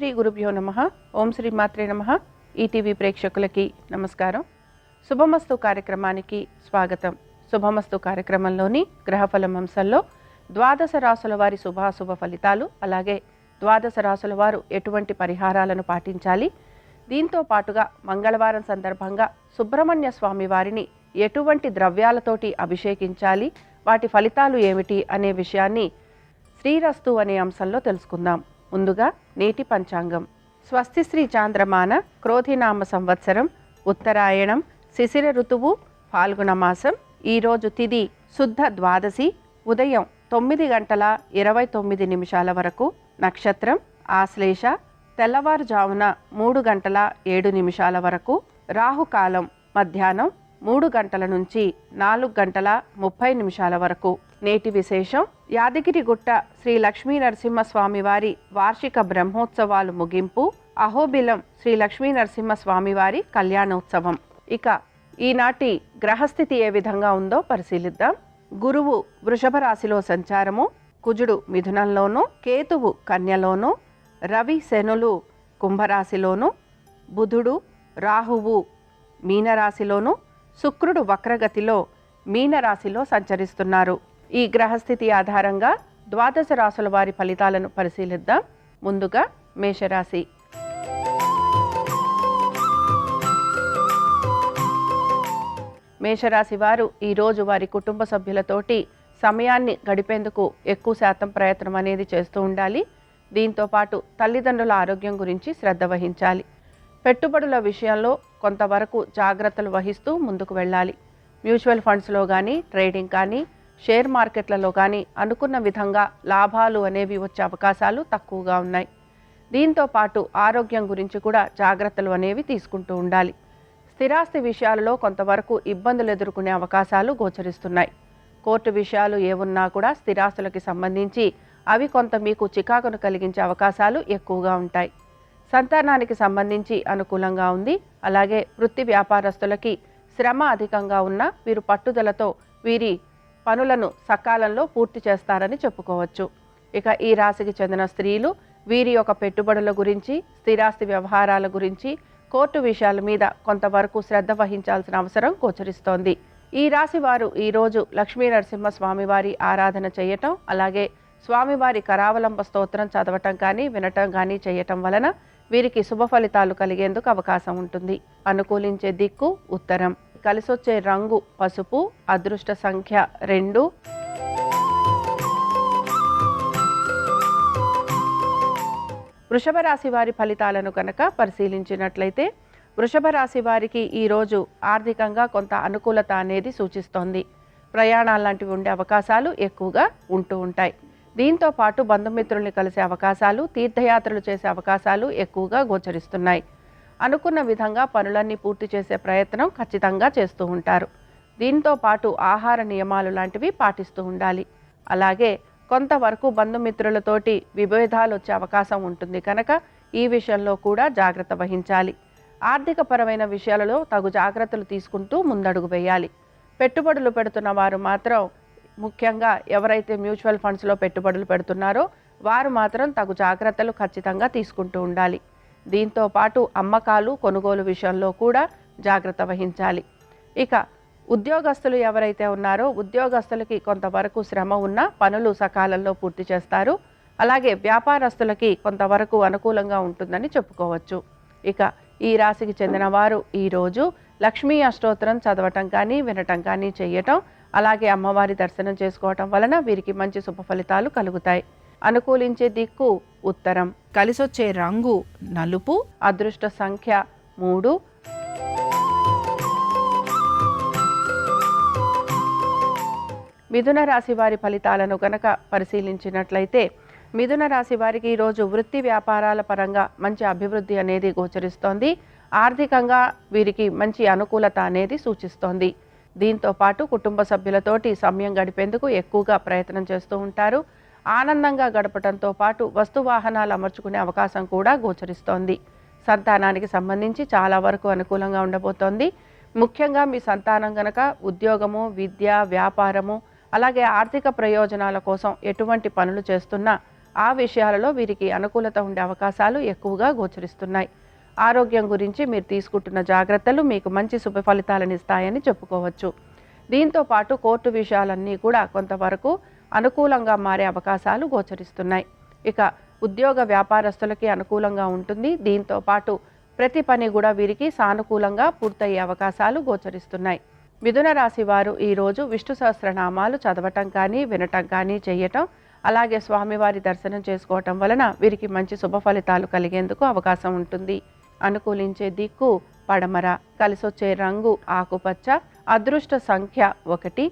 శ్రీ గురుభ్యో నమః. ఓం శ్రీ మాత్రే నమః. ఈటీవీ ప్రేక్షకులకి నమస్కారం. శుభమస్తు కార్యక్రమానికి స్వాగతం. శుభమస్తు కార్యక్రమంలోని గ్రహఫలం అంశంలో ద్వాదశ రాశుల వారి శుభాశుభ ఫలితాలు, అలాగే ద్వాదశ రాశుల వారు ఎటువంటి పరిహారాలను పాటించాలి, దీంతో పాటుగా మంగళవారం సందర్భంగా సుబ్రహ్మణ్య స్వామి వారిని ఎటువంటి ద్రవ్యాలతోటి అభిషేకించాలి, వాటి ఫలితాలు ఏమిటి అనే విషయాన్ని శ్రీరస్తు అనే అంశంలో తెలుసుకుందాం. ముందుగా నేటి పంచాంగం. స్వస్తి శ్రీ చాంద్రమాన క్రోధినామ సంవత్సరం, ఉత్తరాయణం, శిశిర ఋతువు, ఫాల్గుణ మాసం. ఈరోజు తిథి శుద్ధ ద్వాదశి, ఉదయం 9:29 వరకు. నక్షత్రం ఆశ్లేష, తెల్లవారుజామున 3:07 వరకు. రాహుకాలం మధ్యాహ్నం 3 గంటల నుంచి 4:30 వరకు. నేటి విశేషం: యాదగిరిగుట్ట శ్రీ లక్ష్మీ నరసింహస్వామి వారి వార్షిక బ్రహ్మోత్సవాలు ముగింపు, అహోబిలం శ్రీ లక్ష్మీ నరసింహస్వామి వారి కళ్యాణోత్సవం. ఇక ఈనాటి గ్రహస్థితి ఏ విధంగా ఉందో పరిశీలిద్దాం. గురువు వృషభ రాశిలో సంచారము, కుజుడు మిథునంలోను, కేతువు కన్యలోను, రవి శనులు కుంభరాశిలోను, బుధుడు రాహువు మీనరాశిలోను, శుక్రుడు వక్రగతిలో మీనరాశిలో సంచరిస్తున్నారు. ఈ గ్రహస్థితి ఆధారంగా ద్వాదశ రాశుల వారి ఫలితాలను పరిశీలిద్దాం. ముందుగా మేషరాశి. మేషరాశి వారు ఈరోజు వారి కుటుంబ సభ్యులతోటి సమయాన్ని గడిపేందుకు ఎక్కువ శాతం ప్రయత్నం అనేది చేస్తూ ఉండాలి. దీంతో పాటు తల్లిదండ్రుల ఆరోగ్యం గురించి శ్రద్ధ వహించాలి. పెట్టుబడుల విషయంలో కొంతవరకు జాగ్రత్తలు వహిస్తూ ముందుకు వెళ్ళాలి. మ్యూచువల్ ఫండ్స్లో కానీ, ట్రేడింగ్ కానీ, షేర్ మార్కెట్లలో కానీ అనుకున్న విధంగా లాభాలు అనేవి వచ్చే అవకాశాలు తక్కువగా ఉన్నాయి. దీంతో పాటు ఆరోగ్యం గురించి కూడా జాగ్రత్తలు అనేవి తీసుకుంటూ ఉండాలి. స్థిరాస్తి విషయాలలో కొంతవరకు ఇబ్బందులు ఎదుర్కొనే అవకాశాలు గోచరిస్తున్నాయి. కోర్టు విషయాలు ఏమున్నా కూడా స్థిరాస్తులకి సంబంధించి అవి కొంత మీకు చికాకును కలిగించే అవకాశాలు ఎక్కువగా ఉంటాయి. సంతానానికి సంబంధించి అనుకూలంగా ఉంది. అలాగే వృత్తి వ్యాపారస్తులకి శ్రమ అధికంగా ఉన్న వీరు పట్టుదలతో వీరి పనులను సకాలంలో పూర్తి చేస్తారని చెప్పుకోవచ్చు. ఇక ఈ రాశికి చెందిన స్త్రీలు వీరి యొక్క పెట్టుబడుల గురించి, స్థిరాస్తి వ్యవహారాల గురించి, కోర్టు విషయాల మీద కొంతవరకు శ్రద్ధ వహించాల్సిన అవసరం గోచరిస్తోంది. ఈ రాశి వారు ఈరోజు లక్ష్మీ నరసింహ స్వామివారి ఆరాధన చేయటం, అలాగే స్వామివారి కరావలంబ స్తోత్రం చదవటం కానీ, వినటం కానీ చేయటం వలన వీరికి శుభ ఫలితాలు కలిగేందుకు అవకాశం ఉంటుంది. అనుకూలించే దిక్కు ఉత్తరం. కలిసొచ్చే రంగు పసుపు. అదృష్ట సంఖ్య 2. వృషభ రాశి వారి ఫలితాలను కనుక పరిశీలించినట్లయితే, వృషభ రాశి వారికి ఈరోజు ఆర్థికంగా కొంత అనుకూలత అనేది సూచిస్తోంది. ప్రయాణాలు లాంటివి ఉండే అవకాశాలు ఎక్కువగా ఉంటూ ఉంటాయి. దీంతో పాటు బంధుమిత్రుల్ని కలిసే అవకాశాలు, తీర్థయాత్రలు చేసే అవకాశాలు ఎక్కువగా గోచరిస్తున్నాయి. అనుకున్న విధంగా పనులన్నీ పూర్తి చేసే ప్రయత్నం ఖచ్చితంగా చేస్తూ ఉంటారు. దీంతో పాటు ఆహార నియమాలు లాంటివి పాటిస్తూ ఉండాలి. అలాగే కొంతవరకు బంధుమిత్రులతోటి విభేదాలు వచ్చే అవకాశం ఉంటుంది కనుక ఈ విషయంలో కూడా జాగ్రత్త వహించాలి. ఆర్థిక పరమైన విషయాలలో తగు జాగ్రత్తలు తీసుకుంటూ ముందడుగు వేయాలి. పెట్టుబడులు పెడుతున్న వారు మాత్రం, ముఖ్యంగా ఎవరైతే మ్యూచువల్ ఫండ్స్లో పెట్టుబడులు పెడుతున్నారో వారు మాత్రం తగు జాగ్రత్తలు ఖచ్చితంగా తీసుకుంటూ ఉండాలి. దీంతో పాటు అమ్మకాలు, కొనుగోలు విషయంలో కూడా జాగ్రత్త వహించాలి. ఇక ఉద్యోగస్తులు ఎవరైతే ఉన్నారో ఉద్యోగస్తులకి కొంతవరకు శ్రమ ఉన్న పనులు సకాలంలో పూర్తి చేస్తారు. అలాగే వ్యాపారస్తులకి కొంతవరకు అనుకూలంగా ఉంటుందని చెప్పుకోవచ్చు. ఇక ఈ రాశికి చెందిన వారు ఈరోజు లక్ష్మీ అష్టోత్తరం చదవటం కానీ, వినటం కానీ చేయటం, అలాగే అమ్మవారి దర్శనం చేసుకోవటం వలన వీరికి మంచి శుభ ఫలితాలు కలుగుతాయి. అనుకూలించే దిక్కు ఉత్తరం. కలిసొచ్చే రంగు నలుపు. అదృష్ట సంఖ్య 3. మిథున రాశి వారి ఫలితాలను కనుక పరిశీలించినట్లయితే, మిథున రాశి వారికి ఈరోజు వృత్తి వ్యాపారాల పరంగా మంచి అభివృద్ధి అనేది గోచరిస్తోంది. ఆర్థికంగా వీరికి మంచి అనుకూలత అనేది సూచిస్తోంది. దీంతో పాటు కుటుంబ సభ్యులతోటి సమయం గడిపేందుకు ఎక్కువగా ప్రయత్నం చేస్తూ ఉంటారు. ఆనందంగా గడపడంతో పాటు వస్తు వాహనాలు అమర్చుకునే అవకాశం కూడా గోచరిస్తోంది. సంతానానికి సంబంధించి చాలా వరకు అనుకూలంగా ఉండబోతోంది. ముఖ్యంగా మీ సంతానం గనక ఉద్యోగము, విద్య, వ్యాపారము, అలాగే ఆర్థిక ప్రయోజనాల కోసం ఎటువంటి పనులు చేస్తున్నా ఆ విషయాలలో వీరికి అనుకూలత ఉండే అవకాశాలు ఎక్కువగా గోచరిస్తున్నాయి. ఆరోగ్యం గురించి మీరు తీసుకుంటున్న జాగ్రత్తలు మీకు మంచి శుభ ఫలితాలను ఇస్తాయని చెప్పుకోవచ్చు. దీంతో పాటు కోర్టు విషయాలన్నీ కూడా కొంతవరకు అనుకూలంగా మారే అవకాశాలు గోచరిస్తున్నాయి. ఇక ఉద్యోగ వ్యాపారస్తులకి అనుకూలంగా ఉంటుంది. దీంతో పాటు ప్రతి పని కూడా వీరికి సానుకూలంగా పూర్తయ్యే అవకాశాలు గోచరిస్తున్నాయి. మిథున రాశి వారు ఈరోజు విష్ణు సహస్రనామాలు చదవటం కానీ వినటం కానీ చేయటం, అలాగే స్వామివారి దర్శనం చేసుకోవటం వలన వీరికి మంచి శుభ ఫలితాలు కలిగేందుకు అవకాశం ఉంటుంది. అనుకూలించే దిక్కు పడమర, కలిసొచ్చే రంగు ఆకుపచ్చ, అదృష్ట సంఖ్య 1.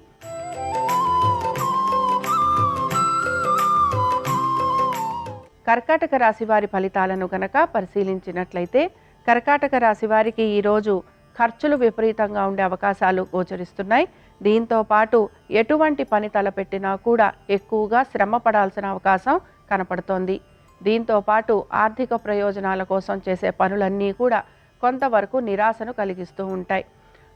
కర్కాటక రాశి వారి ఫలితాలను గనక పరిశీలించినట్లయితే కర్కాటక రాశి వారికి ఈరోజు ఖర్చులు విపరీతంగా ఉండే అవకాశాలు గోచరిస్తున్నాయి. దీంతో పాటు ఎటువంటి పని తలపెట్టినా కూడా ఎక్కువగా శ్రమ పడాల్సిన అవకాశం కనపడుతోంది. దీంతో పాటు ఆర్థిక ప్రయోజనాల కోసం చేసే పనులన్నీ కూడా కొంతవరకు నిరాశను కలిగిస్తూ ఉంటాయి.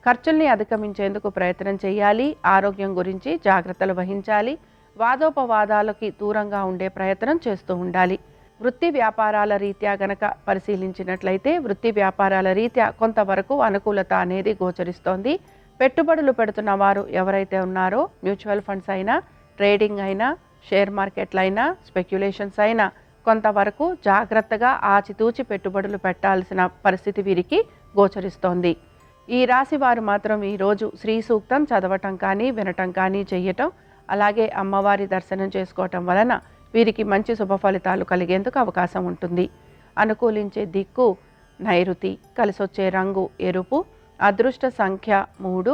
ఖర్చుల్ని అధిగమించేందుకు ప్రయత్నం చేయాలి. ఆరోగ్యం గురించి జాగ్రత్తలు వహించాలి. వాదోపవాదాలకి దూరంగా ఉండే ప్రయత్నం చేస్తూ ఉండాలి. వృత్తి వ్యాపారాల రీత్యా గనక పరిశీలించినట్లయితే వృత్తి వ్యాపారాల రీత్యా కొంతవరకు అనుకూలత అనేది గోచరిస్తోంది. పెట్టుబడులు పెడుతున్న వారు ఎవరైతే ఉన్నారో మ్యూచువల్ ఫండ్స్ అయినా, ట్రేడింగ్ అయినా, షేర్ మార్కెట్లు అయినా, స్పెక్యులేషన్స్ అయినా కొంతవరకు జాగ్రత్తగా ఆచితూచి పెట్టుబడులు పెట్టాల్సిన పరిస్థితి వీరికి గోచరిస్తోంది. ఈ రాశి వారు మాత్రం ఈరోజు శ్రీ సూక్తం చదవటం కానీ వినటం కానీ చెయ్యటం, అలాగే అమ్మవారి దర్శనం చేసుకోవటం వలన వీరికి మంచి శుభ ఫలితాలు కలిగేందుకు అవకాశం ఉంటుంది. అనుకూలించే దిక్కు నైరుతి, కలిసొచ్చే రంగు ఎరుపు, అదృష్ట సంఖ్య 3.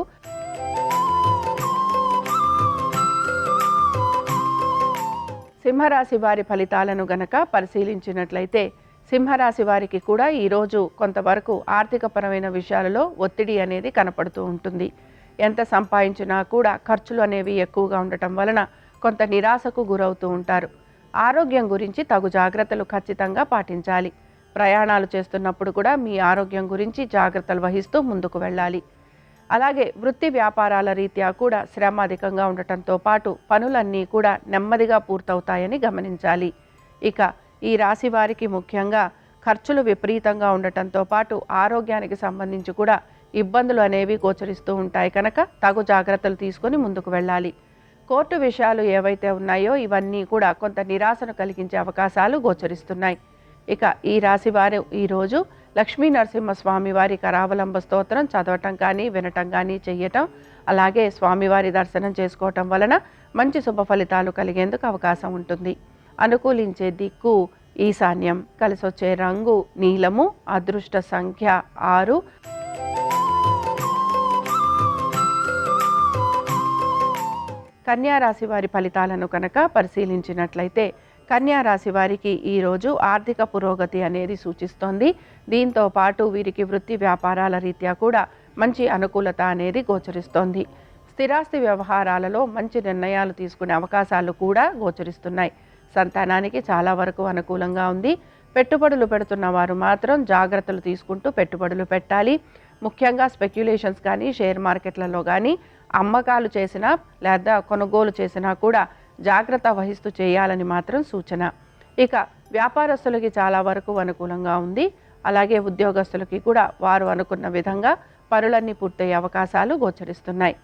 సింహరాశి వారి ఫలితాలను గనక పరిశీలించినట్లయితే సింహరాశి వారికి కూడా ఈరోజు కొంతవరకు ఆర్థికపరమైన విషయాలలో ఒత్తిడి అనేది కనపడుతూ ఉంటుంది. ఎంత సంపాదించినా కూడా ఖర్చులు అనేవి ఎక్కువగా ఉండటం వలన కొంత నిరాశకు గురవుతూ ఉంటారు. ఆరోగ్యం గురించి తగు జాగ్రత్తలు ఖచ్చితంగా పాటించాలి. ప్రయాణాలు చేస్తున్నప్పుడు కూడా మీ ఆరోగ్యం గురించి జాగ్రత్తలు వహిస్తూ ముందుకు వెళ్ళాలి. అలాగే వృత్తి వ్యాపారాల రీత్యా కూడా శ్రమ అధికంగా ఉండటంతో పాటు పనులన్నీ కూడా నెమ్మదిగా పూర్తవుతాయని గమనించాలి. ఇక ఈ రాశి వారికి ముఖ్యంగా ఖర్చులు విపరీతంగా ఉండటంతో పాటు ఆరోగ్యానికి సంబంధించి కూడా ఇబ్బందులు అనేవి గోచరిస్తూ ఉంటాయి కనుక తగు జాగ్రత్తలు తీసుకొని ముందుకు వెళ్ళాలి. కోర్టు విషయాలు ఏవైతే ఉన్నాయో ఇవన్నీ కూడా కొంత నిరాశను కలిగించే అవకాశాలు గోచరిస్తున్నాయి. ఇక ఈ రాశి వారు ఈరోజు లక్ష్మీ నరసింహస్వామి వారి కరావలంబ స్తోత్రం చదవటం కానీ వినటం కానీ చెయ్యటం, అలాగే స్వామివారి దర్శనం చేసుకోవటం వలన మంచి శుభ ఫలితాలు కలిగేందుకు అవకాశం ఉంటుంది. అనుకూలించే దిక్కు ఈశాన్యం, కలిసొచ్చే రంగు నీలము, అదృష్ట సంఖ్య 6. కన్యా రాశి వారి ఫలితాలను కనుక పరిశీలించినట్లయితే కన్యా రాశి వారికి ఈరోజు ఆర్థిక పురోగతి అనేది సూచిస్తోంది. దీంతో పాటు వీరికి వృత్తి వ్యాపారాల రీత్యా కూడా మంచి అనుకూలత అనేది గోచరిస్తోంది. స్థిరాస్తి వ్యవహారాలలో మంచి నిర్ణయాలు తీసుకునే అవకాశాలు కూడా గోచరిస్తున్నాయి. సంతానానికి చాలా వరకు అనుకూలంగా ఉంది. పెట్టుబడులు పెడుతున్న వారు మాత్రం జాగ్రత్తలు తీసుకుంటూ పెట్టుబడులు పెట్టాలి. ముఖ్యంగా స్పెక్యులేషన్స్ కానీ షేర్ మార్కెట్లలో కానీ అమ్మకాలు చేసినా లేదా కొనుగోలు చేసినా కూడా జాగ్రత్త వహిస్తూ చేయాలని మాత్రం సూచన. ఇక వ్యాపారస్తులకి చాలా వరకు అనుకూలంగా ఉంది. అలాగే ఉద్యోగస్తులకి కూడా వారు అనుకున్న విధంగా పనులన్నీ పూర్తయ్యే అవకాశాలు గోచరిస్తున్నాయి.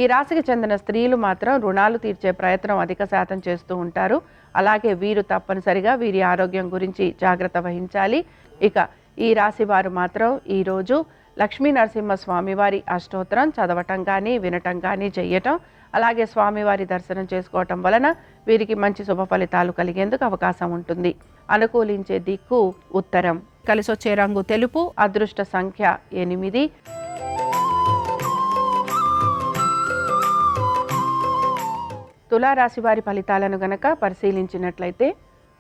ఈ రాశికి చెందిన స్త్రీలు మాత్రం రుణాలు తీర్చే ప్రయత్నం అధిక శాతం చేస్తూ ఉంటారు. అలాగే వీరు తప్పనిసరిగా వీరి ఆరోగ్యం గురించి జాగ్రత్త వహించాలి. ఇక ఈ రాశి వారు మాత్రం ఈరోజు లక్ష్మీ నరసింహ స్వామివారి అష్టోత్తరం చదవటం కానీ వినటం కానీ చెయ్యటం, అలాగే స్వామివారి దర్శనం చేసుకోవటం వలన వీరికి మంచి శుభ ఫలితాలు కలిగేందుకు అవకాశం ఉంటుంది. అనుకూలించే దిక్కు ఉత్తరం, కలిసొచ్చే రంగు తెలుపు, అదృష్ట సంఖ్య 8. తులారాశి వారి ఫలితాలను గనక పరిశీలించినట్లయితే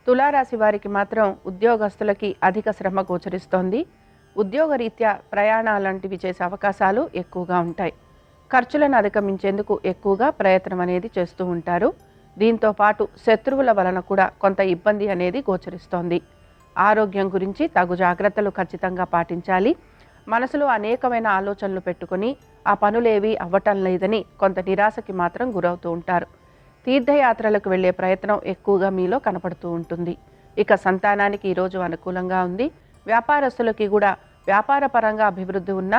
తులారాశి వారికి మాత్రం ఉద్యోగస్తులకి అధిక శ్రమ గోచరిస్తోంది. ఉద్యోగరీత్యా ప్రయాణాలంటివి చేసే అవకాశాలు ఎక్కువగా ఉంటాయి. ఖర్చులను అధిగమించేందుకు ఎక్కువగా ప్రయత్నం అనేది చేస్తూ ఉంటారు. దీంతో పాటు శత్రువుల వలన కూడా కొంత ఇబ్బంది అనేది గోచరిస్తోంది. ఆరోగ్యం గురించి తగు జాగ్రత్తలు ఖచ్చితంగా పాటించాలి. మనసులో అనేకమైన ఆలోచనలు పెట్టుకొని ఆ పనులేవి అవ్వటం లేదని కొంత నిరాశకి మాత్రం గురవుతూ ఉంటారు. తీర్థయాత్రలకు వెళ్ళే ప్రయత్నం ఎక్కువగా మీలో కనపడుతూ ఉంటుంది. ఇక సంతానానికి ఈరోజు అనుకూలంగా ఉంది. వ్యాపారస్తులకి కూడా వ్యాపార పరంగా అభివృద్ధి ఉన్న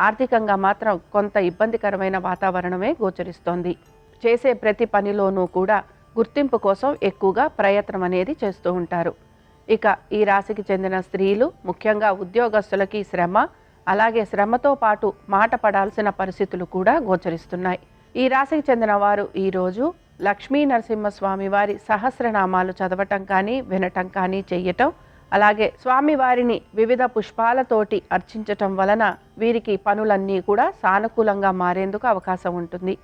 ఆర్థికంగా మాత్రం కొంత ఇబ్బందికరమైన వాతావరణమే గోచరిస్తోంది. చేసే ప్రతి పనిలోనూ కూడా గుర్తింపు కోసం ఎక్కువగా ప్రయత్నం అనేది చేస్తూ ఉంటారు. ఇక ఈ రాశికి చెందిన స్త్రీలు ముఖ్యంగా ఉద్యోగస్తులకి శ్రమ, అలాగే శ్రమతో పాటు మాట పడాల్సిన పరిస్థితులు కూడా గోచరిస్తున్నాయి. ఈ రాశికి చెందిన వారు ఈరోజు లక్ష్మీ నరసింహస్వామి వారి సహస్రనామాలు చదవటం కానీ వినటం కానీ చెయ్యటం, అలాగే స్వామివారిని వివిధ పుష్పాలతోటి అర్చించటం వలన వీరికి పనులన్నీ కూడా సానుకూలంగా మారేందుకు అవకాశం ఉంటుంది.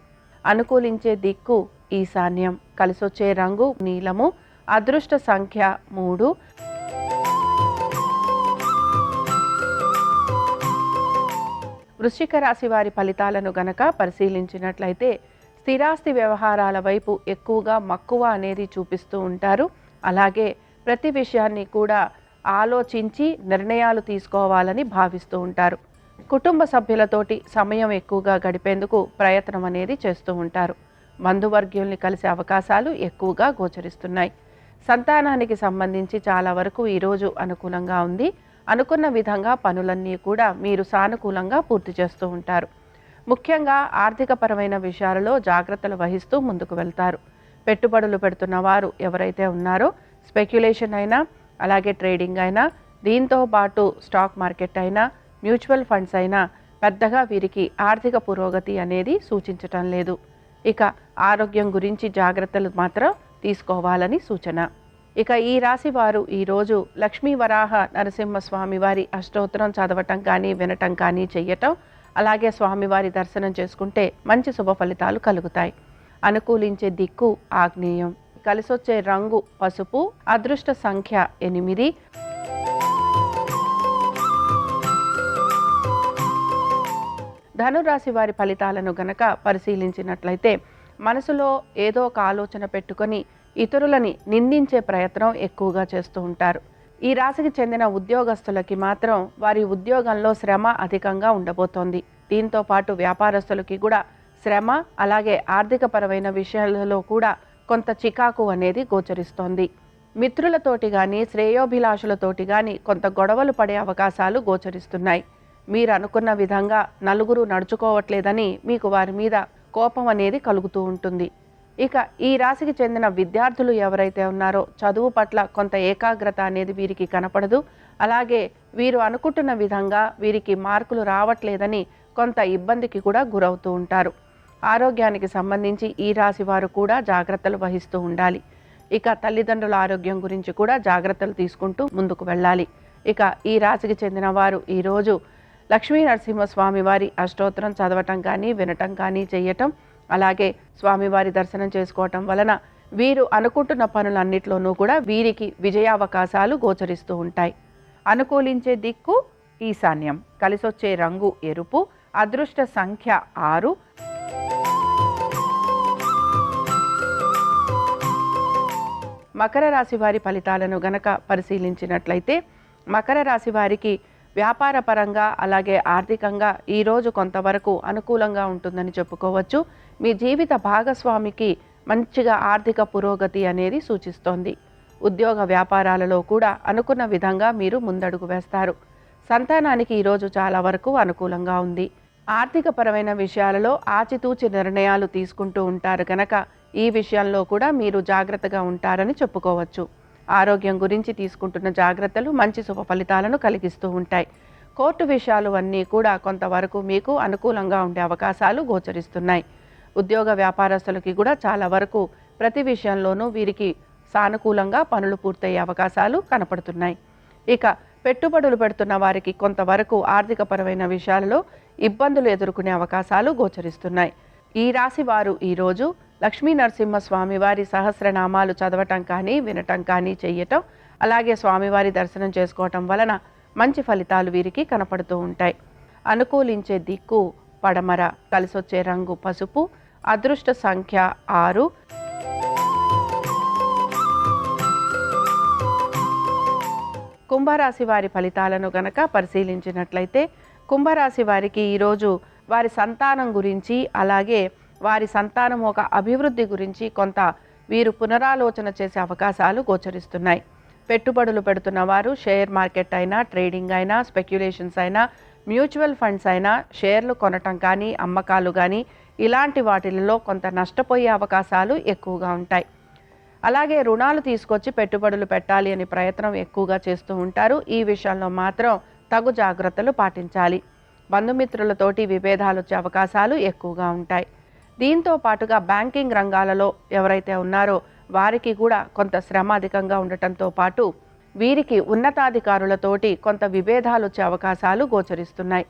అనుకూలించే దిక్కు ఈశాన్యం, కలిసొచ్చే రంగు నీలము, అదృష్ట సంఖ్య 3. వృశ్చిక రాశి వారి ఫలితాలను గనక పరిశీలించినట్లయితే స్థిరాస్తి వ్యవహారాల వైపు ఎక్కువగా మక్కువ అనేది చూపిస్తూ ఉంటారు. అలాగే ప్రతి విషయాన్ని కూడా ఆలోచించి నిర్ణయాలు తీసుకోవాలని భావిస్తూ ఉంటారు. కుటుంబ సభ్యులతోటి సమయం ఎక్కువగా గడిపేందుకు ప్రయత్నం అనేది చేస్తూ ఉంటారు. బంధువర్గీయుల్ని కలిసే అవకాశాలు ఎక్కువగా గోచరిస్తున్నాయి. సంతానానికి సంబంధించి చాలా వరకు ఈరోజు అనుకూలంగా ఉంది. అనుకున్న విధంగా పనులన్నీ కూడా మీరు సానుకూలంగా పూర్తి చేస్తూ ఉంటారు. ముఖ్యంగా ఆర్థికపరమైన విషయాలలో జాగ్రత్తలు వహిస్తూ ముందుకు వెళ్తారు. పెట్టుబడులు పెడుతున్న వారు ఎవరైతే ఉన్నారో స్పెక్యులేషన్ అయినా, అలాగే ట్రేడింగ్ అయినా, దీంతో పాటు స్టాక్ మార్కెట్ అయినా, మ్యూచువల్ ఫండ్స్ అయినా పెద్దగా వీరికి ఆర్థిక పురోగతి అనేది సూచించటం లేదు. ఇక ఆరోగ్యం గురించి జాగ్రత్తలు మాత్రం తీసుకోవాలని సూచన. ఇక ఈ రాశి వారు ఈరోజు లక్ష్మీ వరాహ నరసింహస్వామి వారి అష్టోత్తరం చదవటం కానీ వినటం కానీ చెయ్యటం, అలాగే స్వామివారి దర్శనం చేసుకుంటే మంచి శుభ ఫలితాలు కలుగుతాయి. అనుకూలించే దిక్కు ఆగ్నేయం, కలిసొచ్చే రంగు పసుపు, అదృష్ట సంఖ్య 8. ధనురాశి వారి ఫలితాలను గనక పరిశీలించినట్లయితే మనసులో ఏదో ఒక ఆలోచన పెట్టుకొని ఇతరులని నిందించే ప్రయత్నం ఎక్కువగా చేస్తూ ఉంటారు. ఈ రాశికి చెందిన ఉద్యోగస్తులకి మాత్రం వారి ఉద్యోగంలో శ్రమ అధికంగా ఉండబోతోంది. దీంతో పాటు వ్యాపారస్తులకి కూడా శ్రమ, అలాగే ఆర్థికపరమైన విషయాలలో కూడా కొంత చికాకు అనేది గోచరిస్తోంది. మిత్రులతోటి కానీ శ్రేయోభిలాషులతోటి కానీ కొంత గొడవలు పడే అవకాశాలు గోచరిస్తున్నాయి. మీరు అనుకున్న విధంగా నలుగురు నడుచుకోవట్లేదని మీకు వారి మీద కోపం అనేది కలుగుతూ ఉంటుంది. ఇక ఈ రాశికి చెందిన విద్యార్థులు ఎవరైతే ఉన్నారో చదువు పట్ల కొంత ఏకాగ్రత అనేది వీరికి కనపడదు. అలాగే వీరు అనుకుంటున్న విధంగా వీరికి మార్కులు రావట్లేదని కొంత ఇబ్బందికి కూడా గురవుతూ ఉంటారు. ఆరోగ్యానికి సంబంధించి ఈ రాశి వారు కూడా జాగ్రత్తలు వహిస్తూ ఉండాలి. ఇక తల్లిదండ్రుల ఆరోగ్యం గురించి కూడా జాగ్రత్తలు తీసుకుంటూ ముందుకు వెళ్ళాలి. ఇక ఈ రాశికి చెందిన వారు ఈరోజు లక్ష్మీ నరసింహస్వామి వారి అష్టోత్తరం చదవటం కానీ వినటం కానీ చెయ్యటం, అలాగే స్వామివారి దర్శనం చేసుకోవటం వలన వీరు అనుకుంటున్న పనులన్నిట్లోనూ కూడా వీరికి విజయావకాశాలు గోచరిస్తూ ఉంటాయి. అనుకూలించే దిక్కు ఈశాన్యం, కలిసొచ్చే రంగు ఎరుపు, అదృష్ట సంఖ్య 6. మకర రాశి వారి ఫలితాలను గనక పరిశీలించినట్లయితే మకర రాశి వారికి వ్యాపార పరంగా అలాగే ఆర్థికంగా ఈరోజు కొంతవరకు అనుకూలంగా ఉంటుందని చెప్పుకోవచ్చు. మీ జీవిత భాగస్వామికి మంచిగా ఆర్థిక పురోగతి అనేది సూచిస్తోంది. ఉద్యోగ వ్యాపారాలలో కూడా అనుకున్న విధంగా మీరు ముందడుగు వేస్తారు. సంతానానికి ఈరోజు చాలా వరకు అనుకూలంగా ఉంది. ఆర్థికపరమైన విషయాలలో ఆచితూచి నిర్ణయాలు తీసుకుంటూ ఉంటారు కనుక ఈ విషయంలో కూడా మీరు జాగ్రత్తగా ఉంటారని చెప్పుకోవచ్చు. ఆరోగ్యం గురించి తీసుకుంటున్న జాగ్రత్తలు మంచి శుభ ఫలితాలను కలిగిస్తూ ఉంటాయి. కోర్టు విషయాలు అన్నీ కూడా కొంతవరకు మీకు అనుకూలంగా ఉండే అవకాశాలు గోచరిస్తున్నాయి. ఉద్యోగ వ్యాపారస్తులకి కూడా చాలా వరకు ప్రతి విషయంలోనూ వీరికి సానుకూలంగా పనులు పూర్తయ్యే అవకాశాలు కనపడుతున్నాయి. ఇక పెట్టుబడులు పెడుతున్న వారికి కొంతవరకు ఆర్థికపరమైన విషయాలలో ఇబ్బందులు ఎదుర్కొనే అవకాశాలు గోచరిస్తున్నాయి. ఈ రాశి వారు ఈరోజు లక్ష్మీ నరసింహస్వామి వారి సహస్రనామాలు చదవటం కానీ వినటం కానీ చెయ్యటం, అలాగే స్వామివారి దర్శనం చేసుకోవటం వలన మంచి ఫలితాలు వీరికి కనపడుతూ ఉంటాయి. అనుకూలించే దిక్కు పడమర, కలిసొచ్చే రంగు పసుపు, అదృష్ట సంఖ్య 6. కుంభరాశి వారి ఫలితాలను గనక పరిశీలించినట్లయితే కుంభరాశి వారికి ఈరోజు వారి సంతానం గురించి, అలాగే వారి సంతానం ఒక అభివృద్ధి గురించి కొంత వీరు పునరాలోచన చేసే అవకాశాలు గోచరిస్తున్నాయి. పెట్టుబడులు పెడుతున్న వారు షేర్ మార్కెట్ అయినా, ట్రేడింగ్ అయినా, స్పెక్యులేషన్స్ అయినా, మ్యూచువల్ ఫండ్స్ అయినా, షేర్లు కొనటం కానీ, అమ్మకాలు కానీ ఇలాంటి వాటిల్లో కొంత నష్టపోయే అవకాశాలు ఎక్కువగా ఉంటాయి. అలాగే రుణాలు తీసుకొచ్చి పెట్టుబడులు పెట్టాలి అని ప్రయత్నం ఎక్కువగా చేస్తూ ఉంటారు. ఈ విషయంలో మాత్రం తగు జాగ్రత్తలు పాటించాలి. బంధుమిత్రులతోటి విభేదాలు వచ్చే అవకాశాలు ఎక్కువగా ఉంటాయి. దీంతో పాటుగా బ్యాంకింగ్ రంగాలలో ఎవరైతే ఉన్నారో వారికి కూడా కొంత శ్రమ అధికంగా ఉండటంతో పాటు వీరికి ఉన్నతాధికారులతోటి కొంత విభేదాలు వచ్చే అవకాశాలు గోచరిస్తున్నాయి.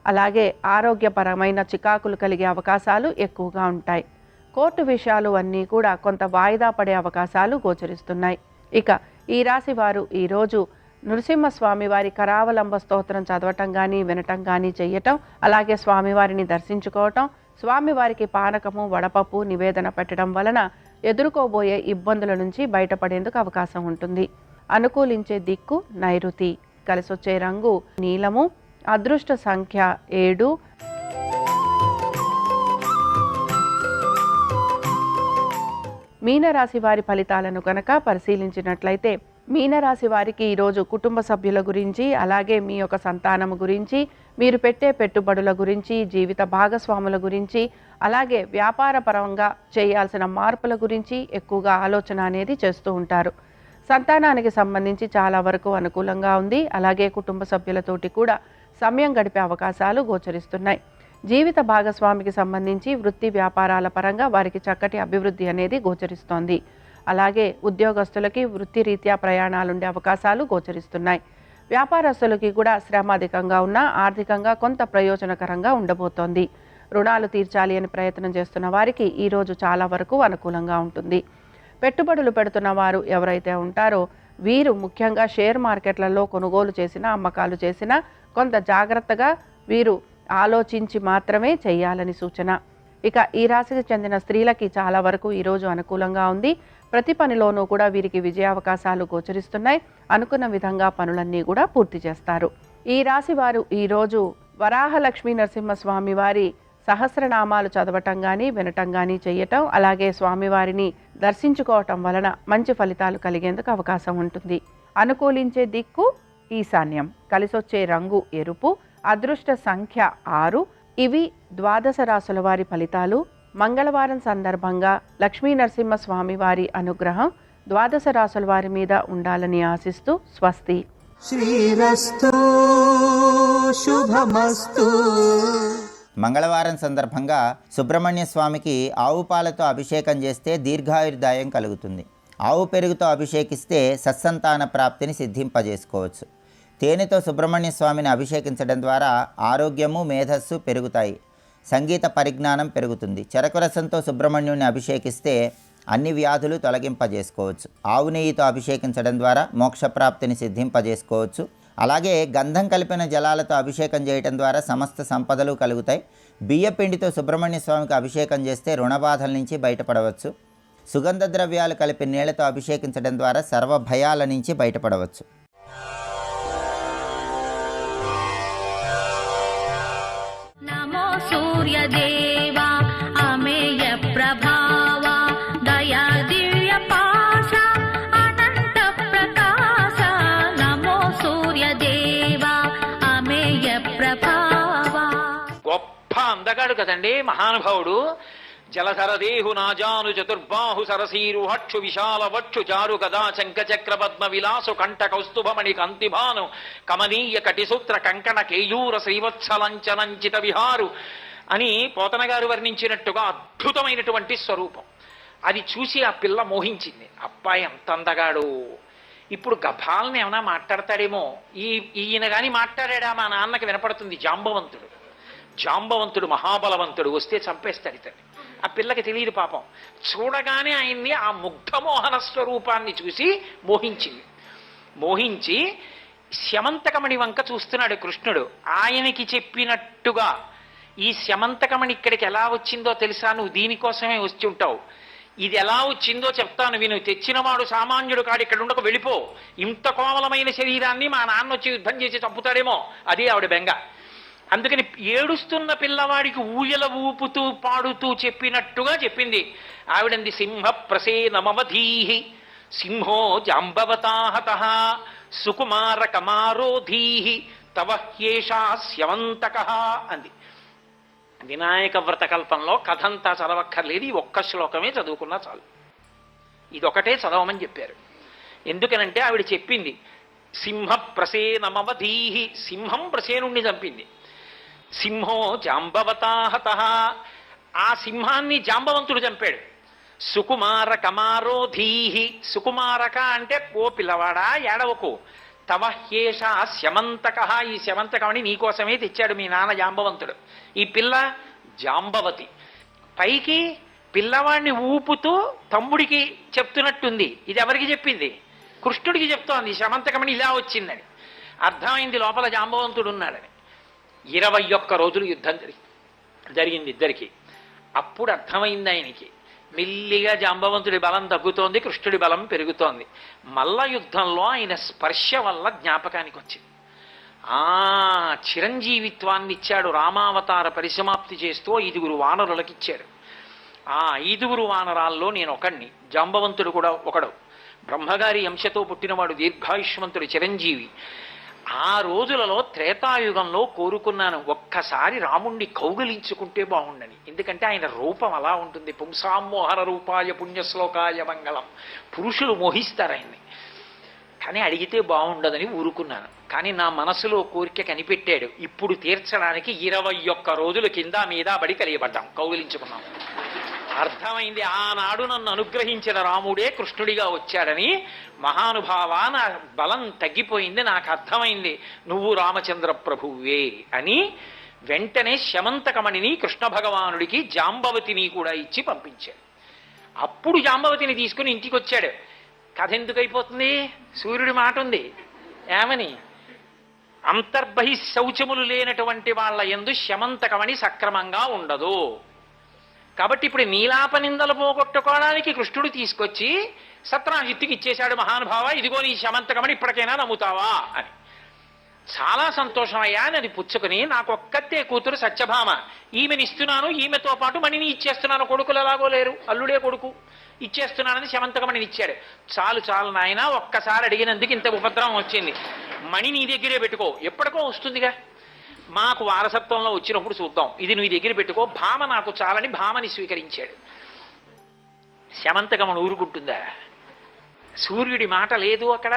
అలాగే ఆరోగ్యపరమైన చికాకులు కలిగే అవకాశాలు ఎక్కువగా ఉంటాయి. కోర్టు విషయాలు అన్నీ కూడా కొంత వాయిదా పడే అవకాశాలు గోచరిస్తున్నాయి. ఇక ఈ రాశి వారు ఈరోజు నృసింహస్వామి వారి కరావలంబ స్తోత్రం చదవటం కానీ, వినటం కానీ చేయటం, అలాగే స్వామివారిని దర్శించుకోవటం, స్వామివారికి పానకము, వడపప్పు నివేదన పెట్టడం వలన ఎదుర్కోబోయే ఇబ్బందుల నుంచి బయటపడేందుకు అవకాశం ఉంటుంది. అనుకూలించే దిక్కు నైరుతి, కలిసొచ్చే రంగు నీలము, అదృష్ట సంఖ్య 7. మీనరాశి వారి ఫలితాలను కనుక పరిశీలించినట్లయితే మీనరాశి వారికి ఈరోజు కుటుంబ సభ్యుల గురించి, అలాగే మీ యొక్క సంతానము గురించి, మీరు పెట్టే పెట్టుబడుల గురించి, జీవిత భాగస్వాముల గురించి, అలాగే వ్యాపార పరంగా చేయాల్సిన మార్పుల గురించి ఎక్కువగా ఆలోచన అనేది చేస్తూ ఉంటారు. సంతానానికి సంబంధించి చాలా వరకు అనుకూలంగా ఉంది. అలాగే కుటుంబ సభ్యులతోటి కూడా సమయం గడిపే అవకాశాలు గోచరిస్తున్నాయి. జీవిత భాగస్వామికి సంబంధించి వృత్తి వ్యాపారాల పరంగా వారికి చక్కటి అభివృద్ధి అనేది గోచరిస్తోంది. అలాగే ఉద్యోగస్తులకి వృత్తిరీత్యా ప్రయాణాలుండే అవకాశాలు గోచరిస్తున్నాయి. వ్యాపారస్తులకి కూడా శ్రమ అధికంగా ఉన్నా ఆర్థికంగా కొంత ప్రయోజనకరంగా ఉండబోతోంది. రుణాలు తీర్చాలి అని ప్రయత్నం చేస్తున్న వారికి ఈరోజు చాలా వరకు అనుకూలంగా ఉంటుంది. పెట్టుబడులు పెడుతున్న వారు ఎవరైతే ఉంటారో వీరు ముఖ్యంగా షేర్ మార్కెట్లలో కొనుగోలు చేసినా, అమ్మకాలు చేసినా కొంత జాగ్రత్తగా వీరు ఆలోచించి మాత్రమే చేయాలని సూచన. ఇక ఈ రాశికి చెందిన స్త్రీలకి చాలా వరకు ఈరోజు అనుకూలంగా ఉంది. ప్రతి పనిలోనూ కూడా వీరికి విజయావకాశాలు గోచరిస్తున్నాయి. అనుకున్న విధంగా పనులన్నీ కూడా పూర్తి చేస్తారు. ఈ రాశి వారు ఈరోజు వరాహ లక్ష్మీ నరసింహస్వామి వారి సహస్రనామాలు చదవటం కానీ, వినటం కానీ చేయటం, అలాగే స్వామివారిని దర్శించుకోవటం వలన మంచి ఫలితాలు కలిగేందుకు అవకాశం ఉంటుంది. అనుకూలించే దిక్కు ఈశాన్యం, కలిసొచ్చే రంగు ఎరుపు, అదృష్ట సంఖ్య 6. ఇవి ద్వాదశ రాశుల వారి ఫలితాలు. మంగళవారం సందర్భంగా లక్ష్మీ నరసింహస్వామి వారి అనుగ్రహం ద్వాదశ రాశుల వారి మీద ఉండాలని ఆశిస్తూ స్వస్తి. శ్రీరస్తు శుభమస్తు. మంగళవారం సందర్భంగా సుబ్రహ్మణ్య స్వామికి ఆవు పాలతో అభిషేకం చేస్తే దీర్ఘాయుర్దాయం కలుగుతుంది. ఆవు పెరుగుతో అభిషేకిస్తే సత్సంతాన ప్రాప్తిని సిద్ధింపజేసుకోవచ్చు. తేనెతో సుబ్రహ్మణ్య స్వామిని అభిషేకించడం ద్వారా ఆరోగ్యము, మేధస్సు పెరుగుతాయి. సంగీత పరిజ్ఞానం పెరుగుతుంది. చెరకు రసంతో సుబ్రహ్మణ్యుని అభిషేకిస్తే అన్ని వ్యాధులు తొలగింపజేసుకోవచ్చు. ఆవు నెయ్యితో అభిషేకించడం ద్వారా మోక్షప్రాప్తిని సిద్ధింపజేసుకోవచ్చు. అలాగే గంధం కలిపిన జలాలతో అభిషేకం చేయడం ద్వారా సమస్త సంపదలు కలుగుతాయి. బియ్యపిండితో సుబ్రహ్మణ్య స్వామికి అభిషేకం చేస్తే రుణబాధల నుంచి బయటపడవచ్చు. సుగంధ ద్రవ్యాలు కలిపి నీళ్లతో అభిషేకించడం ద్వారా సర్వ భయాల నుంచి బయటపడవచ్చు. నమో సూర్యదేవా అమేయ ప్రభావా దయా దివ్య పాశ అనంత ప్రకాశ. నమో సూర్యదేవా అమేయ ప్రభావా. గొప్ప అందగాడు కదండి మహానుభావుడు. జలధరదేహు నాజాను చతుర్బాహు సరసీరుహక్షు విశాల వక్షు చారు గదా శంఖచక్ర పద్మ విలాసు కంఠ కౌస్తుభమణి కాంతిభాను కమనీయ కటిసూత్ర కంకణ కేయూర శ్రీవత్సలంచనంచిత విహారు అని పోతన గారు వర్ణించినట్టుగా అద్భుతమైనటువంటి స్వరూపం. అది చూసి ఆ పిల్ల మోహించింది. అబ్బాయి ఎంత అందగాడు. ఇప్పుడు గభాలని ఏమైనా మాట్లాడతాడేమో. ఈయన కానీ మాట్లాడా మా నాన్నకి వినపడుతుంది. జాంబవంతుడు మహాబలవంతుడు వస్తే చంపేస్తాడు ఇతన్ని. ఆ పిల్లకి తెలియదు పాపం. చూడగానే ఆయన్ని ఆ ముగ్ధమోహన స్వరూపాన్ని చూసి మోహించి శమంతకమణి వంక చూస్తున్నాడు కృష్ణుడు. ఆయనకి చెప్పినట్టుగా ఈ శమంతకమణి ఇక్కడికి ఎలా వచ్చిందో తెలుసా, నువ్వు దీనికోసమే వచ్చి ఉంటావు, ఇది ఎలా వచ్చిందో చెప్తాను విను, తెచ్చినవాడు సామాన్యుడు కాడు, ఇక్కడ ఉండక వెళ్ళిపో, ఇంత కోమలమైన శరీరాన్ని మా నాన్న వచ్చి యుద్ధం చేసి చంపుతాడేమో, అది ఆవిడ బెంగ. అందుకని ఏడుస్తున్న పిల్లవాడికి ఊయల ఊపుతూ పాడుతూ చెప్పినట్టుగా చెప్పింది ఆవిడంది. సింహ ప్రసేనమవధీహి సింహో జాంబవతాహత సుకుమార కమారోధీహి తవ హ్యేషా స్యవంతక అంది. వినాయక వ్రతకల్పంలో కథంతా చదవక్కర్లేదు, ఈ ఒక్క శ్లోకమే చదువుకున్నా చాలు. ఇదొకటే చదవమని చెప్పారు. ఎందుకనంటే ఆవిడ చెప్పింది సింహ ప్రసేనమవధీహి, సింహం ప్రసేనుణ్ణి చంపింది. సింహో జాంబవతాహత, ఆ సింహాన్ని జాంబవంతుడు చంపాడు. సుకుమార కమారోధీహి, సుకుమారక అంటే ఓ పిల్లవాడా ఏడవకు, తవ హ్యేష శమంతక, ఈ శమంతకమని నీకోసమే తెచ్చాడు మీ నాన్న జాంబవంతుడు. ఈ పిల్ల జాంబవతి. పైకి పిల్లవాడిని ఊపుతూ తమ్ముడికి చెప్తున్నట్టుంది. ఇది ఎవరికి చెప్పింది? కృష్ణుడికి చెప్తోంది. శమంతకమని ఇలా వచ్చిందని అర్థమైంది, లోపల జాంబవంతుడు ఉన్నాడని. 21 రోజులు యుద్ధం జరిగింది ఇద్దరికి. అప్పుడు అర్థమైంది ఆయనకి. మెల్లిగా జాంబవంతుడి బలం తగ్గుతోంది, కృష్ణుడి బలం పెరుగుతోంది. మల్ల యుద్ధంలో ఆయన స్పర్శ వల్ల జ్ఞాపకానికి వచ్చింది. చిరంజీవిత్వాన్ని ఇచ్చాడు. రామావతార పరిసమాప్తి చేస్తూ 5 వానరులకు ఇచ్చాడు. ఆ 5 వానరాల్లో నేను ఒకడిని, జాంబవంతుడు కూడా ఒకడు. బ్రహ్మగారి అంశతో పుట్టినవాడు, దీర్ఘాయుష్మంతుడు, చిరంజీవి. ఆ రోజులలో త్రేతాయుగంలో కోరుకున్నాను, ఒక్కసారి రాముణ్ణి కౌగిలించుకుంటే బాగుండని. ఎందుకంటే ఆయన రూపం అలా ఉంటుంది. పుంసామోహర రూపాయ పుణ్యశ్లోకాయ మంగళం. పురుషులు మోహిస్తారు ఆయన్ని. కానీ అడిగితే బాగుండదని ఊరుకున్నాను. కానీ నా మనసులో కోరిక కనిపెట్టాడు. ఇప్పుడు తీర్చడానికి 21 రోజుల కింద మీద బడి కలియబడ్డాం, కౌగిలించుకున్నాం. అర్థమైంది, ఆనాడు నన్ను అనుగ్రహించిన రాముడే కృష్ణుడిగా వచ్చాడని. మహానుభావ, నా బలం తగ్గిపోయింది, నాకు అర్థమైంది నువ్వు రామచంద్ర ప్రభువే అని. వెంటనే శమంతకమణిని కృష్ణ భగవానుడికి జాంబవతిని కూడా ఇచ్చి పంపించాడు. అప్పుడు జాంబవతిని తీసుకుని ఇంటికి వచ్చాడు. కథ ఎందుకు అయిపోతుంది? సూర్యుడి మాట ఉంది ఏమని, అంతర్బహి శౌచములు లేనటువంటి వాళ్ళ యందు శమంతకమణి సక్రమంగా ఉండదు. కాబట్టి ఇప్పుడు నీలాపనిందలు పోగొట్టుకోవడానికి కృష్ణుడు తీసుకొచ్చి సత్రాజిత్తుకి ఇచ్చేశాడు. మహానుభావ, ఇదిగో నీ శమంతకమని, ఇప్పటికైనా నమ్ముతావా అని. చాలా సంతోషం అయ్యా అని అది పుచ్చుకుని, నాకు ఒక్కతే కూతురు సత్యభామ, ఈమెని ఇస్తున్నాను, ఈమెతో పాటు మణిని ఇచ్చేస్తున్నాను. కొడుకులు ఎలాగో లేరు, అల్లుడే కొడుకు, ఇచ్చేస్తున్నానని శమంతకమణిని ఇచ్చాడు. చాలు చాలు నాయన, ఒక్కసారి అడిగినందుకు ఇంత ఉపద్రవం వచ్చింది, మణి నీ దగ్గరే పెట్టుకో, ఎప్పటికో వస్తుందిగా, మాకు వారసత్వంలో వచ్చినప్పుడు చూద్దాం, ఇది నువ్వు దగ్గర పెట్టుకో, భామ నాకు చాలని భామని స్వీకరించాడు. శమంతకమణి ఊరుకుంటుందా? సూర్యుడి మాట లేదు అక్కడ.